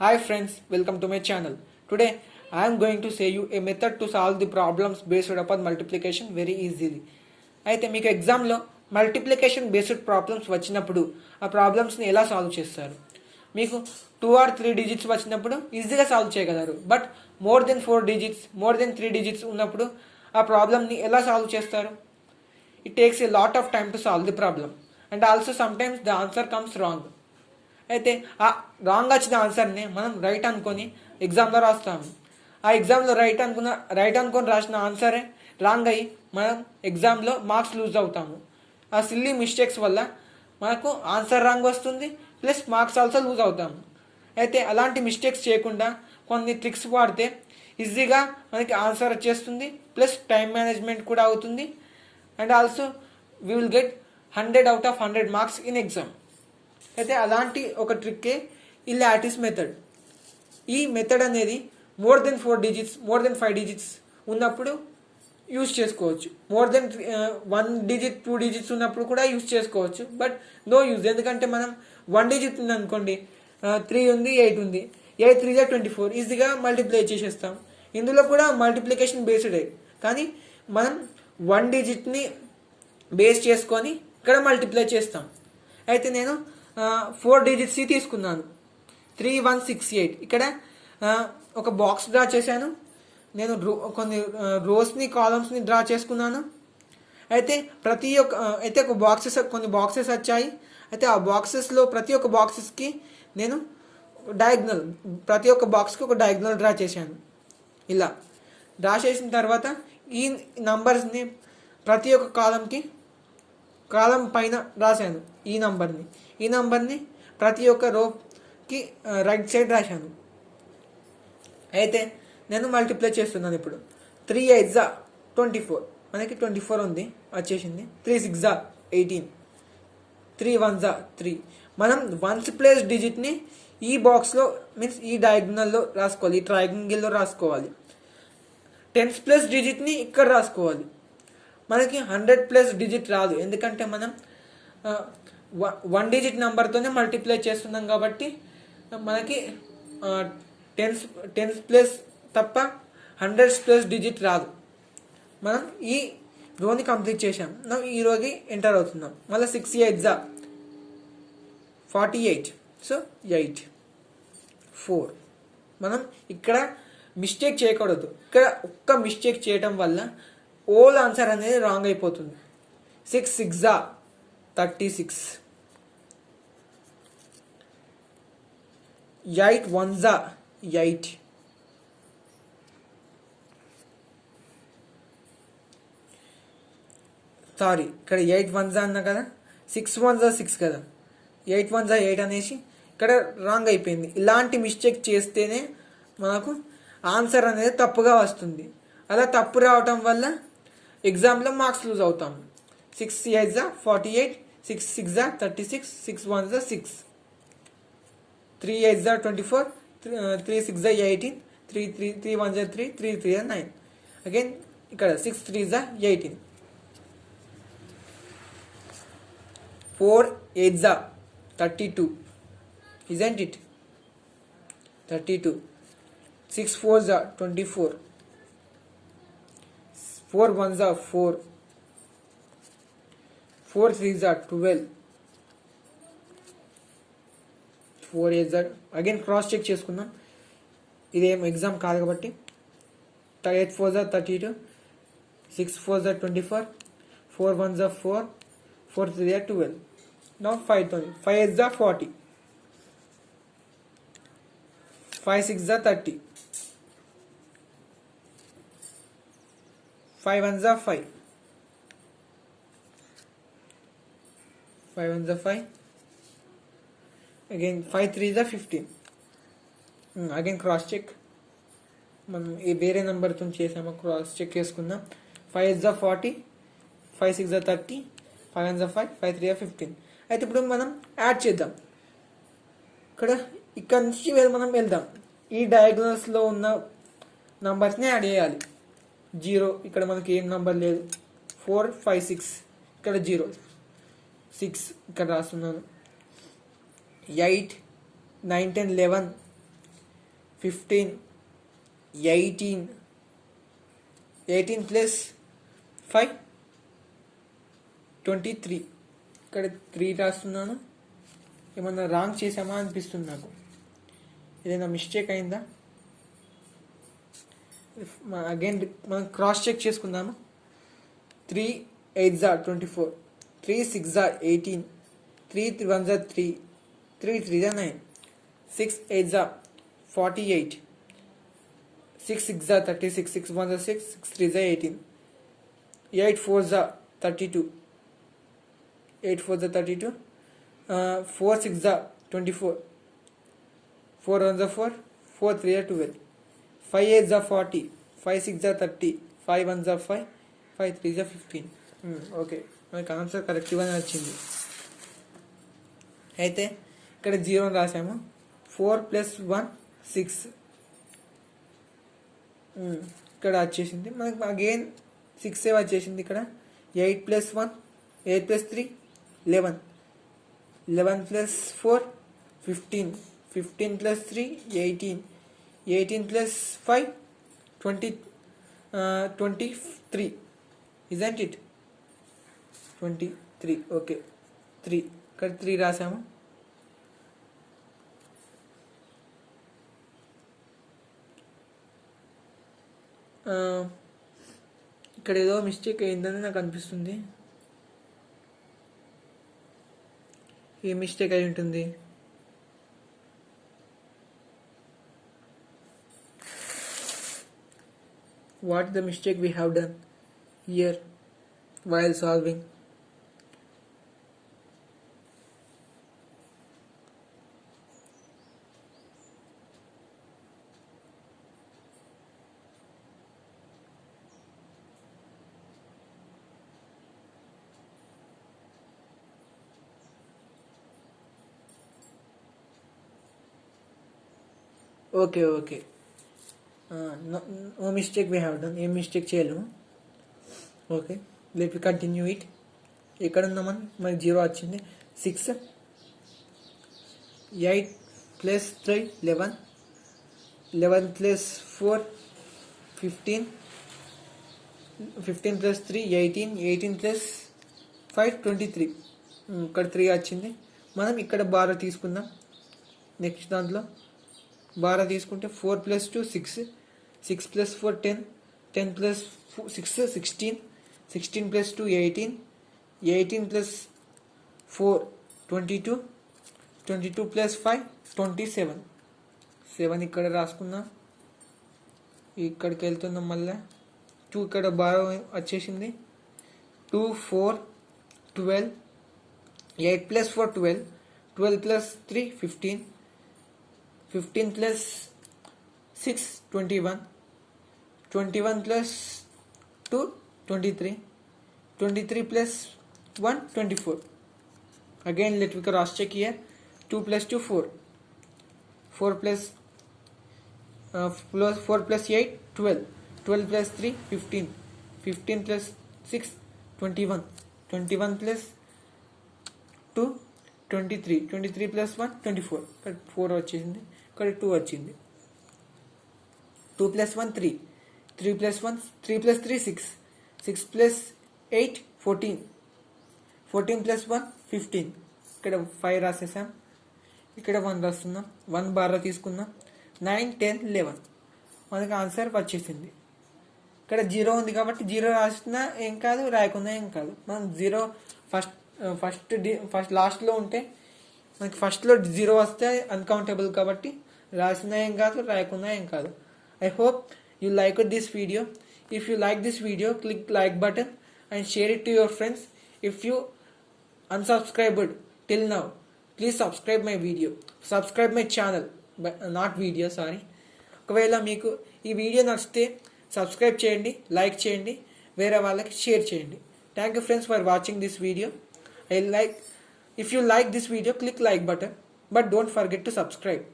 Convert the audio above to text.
Hi friends, welcome to my channel. Today I am going to say you a method to solve the problems based upon multiplication very easily. అయితే మీకు ఎగ్జామ్లో multiplication based problems వచ్చినప్పుడు ఆ ప్రాబ్లమ్స్ని ఎలా solve చేస్తారు? మీకు 2 or 3 digits వచ్చినప్పుడు ఈజీగా సాల్వ్ చేయగలరు. But more than 4 digits, more than 3 digits ఉన్నప్పుడు ఆ ప్రాబ్లమ్ని ఎలా సాల్వ్ చేస్తారు? It takes a lot of time to solve the problem and also sometimes the answer comes wrong. అయితే ఆ రాంగ్ వచ్చిన ఆన్సర్ని మనం రైట్ అనుకొని ఎగ్జామ్లో రాస్తాము. ఆ ఎగ్జామ్లో రైట్ అనుకొని రాసిన ఆన్సరే రాంగ్ అయ్యి మనం ఎగ్జామ్లో మార్క్స్ లూజ్ అవుతాము. ఆ సిల్లీ మిస్టేక్స్ వల్ల మనకు ఆన్సర్ రాంగ్ వస్తుంది, ప్లస్ మార్క్స్ ఆల్సో లూజ్ అవుతాము. అయితే అలాంటి మిస్టేక్స్ చేయకుండా కొన్ని ట్రిక్స్ వాడితే ఈజీగా మనకి ఆన్సర్ వచ్చేస్తుంది, ప్లస్ టైం మేనేజ్మెంట్ కూడా అవుతుంది and also we will get 100 out of 100 marks in exam. అయితే అలాంటి ఒక ట్రిక్కే ఈ లాటిస్ మెథడ్. ఈ మెథడ్ అనేది more than 4 digits, more than 5 digits ఉన్నప్పుడు యూజ్ చేసుకోవచ్చు. మోర్ దెన్ 1 డిజిట్ 2 డిజిట్స్ ఉన్నప్పుడు కూడా యూజ్ చేసుకోవచ్చు. బట్ నో యూజ్, ఎందుకంటే మనం 1 డిజిట్ ఉంది అనుకోండి, 3 ఉంది, 8 ఉంది, 8 3 24 ఈజీగా మల్టిప్లై చేసేస్తాం. ఇందులో కూడా మల్టిప్లికేషన్ బేస్డే, కానీ మనం 1 డిజిట్ని బేస్ చేసుకొని ఇక్కడ మల్టిప్లై చేస్తాం. అయితే నేను 4 డిజిట్స్ తీసుకున్నాను, 3 1 6 8. ఇక్కడ ఒక బాక్స్ డ్రా చేశాను. నేను కొన్ని రోస్ని కాలమ్స్ని డ్రా చేసుకున్నాను. అయితే కొన్ని బాక్సెస్ వచ్చాయి. అయితే ఆ బాక్సెస్లో ప్రతి ఒక్క బాక్సెస్కి నేను ప్రతి ఒక్క బాక్స్కి ఒక డయాగ్నల్ డ్రా చేశాను. ఇలా డ్రా చేసిన తర్వాత ఈ నంబర్స్ని ప్రతి ఒక్క కాలం పైన రాశాను. ఈ నంబర్ని ప్రతి ఒక్క రోకి రైట్ సైడ్ రాశాను. అయితే నేను మల్టిప్లై చేస్తున్నాను. ఇప్పుడు 3 8 24, మనకి 24 ఉంది వచ్చేసింది. 3 6 18, 3 1 3. మనం వన్స్ ప్లేస్ డిజిట్ని ఈ బాక్స్లో మీన్స్ ఈ డయాగ్నల్లో రాసుకోవాలి, ఈ ట్రయాంగిల్లో రాసుకోవాలి. 10s ప్లస్ డిజిట్ని ఇక్కడ రాసుకోవాలి. మనకి 100 ప్లస్ డిజిట్ రాదు, ఎందుకంటే మనం 1 డిజిట్ నెంబర్తోనే మల్టిప్లై చేస్తున్నాం కాబట్టి మనకి 10s ప్లస్ తప్ప 100s ప్లస్ డిజిట్ రాదు. మనం ఈ రోని కంప్లీట్ చేసాం. మనం ఈ రోకి ఎంటర్ అవుతున్నాం. మళ్ళీ 6 8 48, సో 8 4. మనం ఇక్కడ మిస్టేక్ చేయకూడదు. ఇక్కడ ఒక్క మిస్టేక్ చేయటం వల్ల ఓల్ ఆన్సర్ అనేది రాంగ్ అయిపోతుంది. 6 6 36, 8 1 8, సారీ ఇక్కడ 8 1 అన్నా కదా, 6 1 6 కదా, 8 1 8 అనేసి ఇక్కడ రాంగ్ అయిపోయింది. ఇలాంటి మిస్టేక్ చేస్తేనే మనకు ఆన్సర్ అనేది తప్పుగా వస్తుంది. అలా తప్పు రావటం వల్ల ఎగ్జామ్లో మార్క్స్ లూజ్ అవుతాం. 6 8 48, 6 6 36, 6 1 6, 3 8 24, 3 6 18, 3 1 3, 3 3 9. అగైన్ ఇక్కడ 6 3 18, 4 8 32, isn't it? 32, 6 4 24, 4 1 4, 4 3 12, 4 8 again cross check చేసుకుందాం. ఇదేం ఎగ్జామ్ కాదు కాబట్టి. 8 4 32, 6 4 24, 4 1 4, 4 3 12. Now 5 8 40, 5 6 30, 5 1 5, 5 1 5, again 5 3 15. Again cross check. మనం ఈ వేరే నెంబర్తో చేసాము, క్రాస్ చెక్ చేసుకుందాం. 5 8 40, 5 6 30, 5 1 5, 5 3 15. అయితే ఇప్పుడు మనం యాడ్ చేద్దాం. ఇక్కడ నుంచి మనం వెళ్దాం. ఈ డయాగ్నల్స్లో ఉన్న నంబర్స్ని యాడ్ చేయాలి. 0 ఇక్కడ మనకి ఏం నంబర్ లేదు. 4 5 6 ఇక్కడ 0, 6 ఇక్కడ రాస్తున్నాను. 8 9 10 11, 15, 18, 18 plus 5, 23. ఇక్కడ 3 రాస్తున్నాను. ఏమన్నా రాంగ్ చేసామా అనిపిస్తుంది నాకు. ఏదైనా మిస్టేక్ అయిందా? అగైన్ మనం క్రాస్ చెక్ చేసుకుందాము. 3 8 24, 3 6 18, 3 1 3, 3 3 9, 6 8 48, 6 6 36, 6 1 6, 6 3 18, 8 4 32, 8 4 32, 4 6 24, 4 1 4, 4 3 12, 5 8 40, 5 6 30, 5 1 5, 5 3 15. ఓకే, మనకి ఆన్సర్ కరెక్ట్గానే వచ్చింది. అయితే ఇక్కడ 0 రాసాము. 4 + 1 6 ఇక్కడ వచ్చేసింది మనకి. అగైన్ 6 వచ్చేసింది ఇక్కడ. 8 + 1 8 + 3 11, 11 + 4 15, 15 + 3 18, 18 + 5 20, 23. isn't it? 23. ఓకే, 3 ఇక్కడ 3 రాసాము. ఇక్కడ ఏదో మిస్టేక్ అయిందని నాకు అనిపిస్తుంది. ఏ మిస్టేక్ అయి ఉంటుంది? What the mistake we have done here while solving? Okay, no mistake we have done. ఏం మిస్టేక్ చేయలేము. Okay, let we continue it. ఎక్కడ ఉన్నామని మనకి 0 వచ్చింది. 6 8 + 3 11, 11 + 4 15, 15 + 3 18, 18 + 5 23. ఇక్కడ 3 వచ్చింది. మనం ఇక్కడ బార తీసుకుందాం. నెక్స్ట్ దాంట్లో బార తీసుకుంటే 4 + 2 6, 6 + 4 10, 10 + 6 16, 16 + 2 18, 18 + 4 22, 22 + 5 27. 7 ఇక్కడ రాసుకుందాం. ఇక్కడికి వెళ్తున్నాం. మళ్ళీ 2 ఇక్కడ బాగా వచ్చేసింది. 2 4 12, 8 + 4 12, 12 + 3 15, 15 + 6 21, 21 + 2 23, 23 + 1 24. Again let me cross check here. 2 + 2 4, 4 + 8 12, 12 + 3 15, 15 + 6 21, 21 + 2 23, 23 + 1 24. ఇక్కడ 4 వచ్చింది. ఇక్కడ 2 వచ్చింది. 2 + 1 3, 3 + 1 3 + 3 6, 6 + 8 14, 14 + 1 15. ఇక్కడ 5 రాసేసాం. ఇక్కడ 1 రాస్తున్నాం. 1 బాగా తీసుకుందాం. 9 10 11 మనకి ఆన్సర్ వచ్చేసింది. ఇక్కడ 0 ఉంది కాబట్టి 0 రాసినా ఏం కాదు, రాయకున్నా ఏం కాదు. మనం 0 ఫస్ట్ లాస్ట్లో ఉంటే మనకి ఫస్ట్లో 0 వస్తే అన్కౌంటబుల్ కాబట్టి రాసినా ఏం కాదు, రాయకున్నా ఏం కాదు. I hope you liked this video. If you like this video, click like button and share it to your friends. If you unsubscribed till now, please subscribe my video. Subscribe my channel, but not video, sorry. ఒకవేళ మీకు ఈ video నచ్చితే subscribe చేయండి, like చేయండి, వేరే వాళ్ళకి share చేయండి. Thank you friends for watching this video. If you like this video, click like button, but don't forget to subscribe.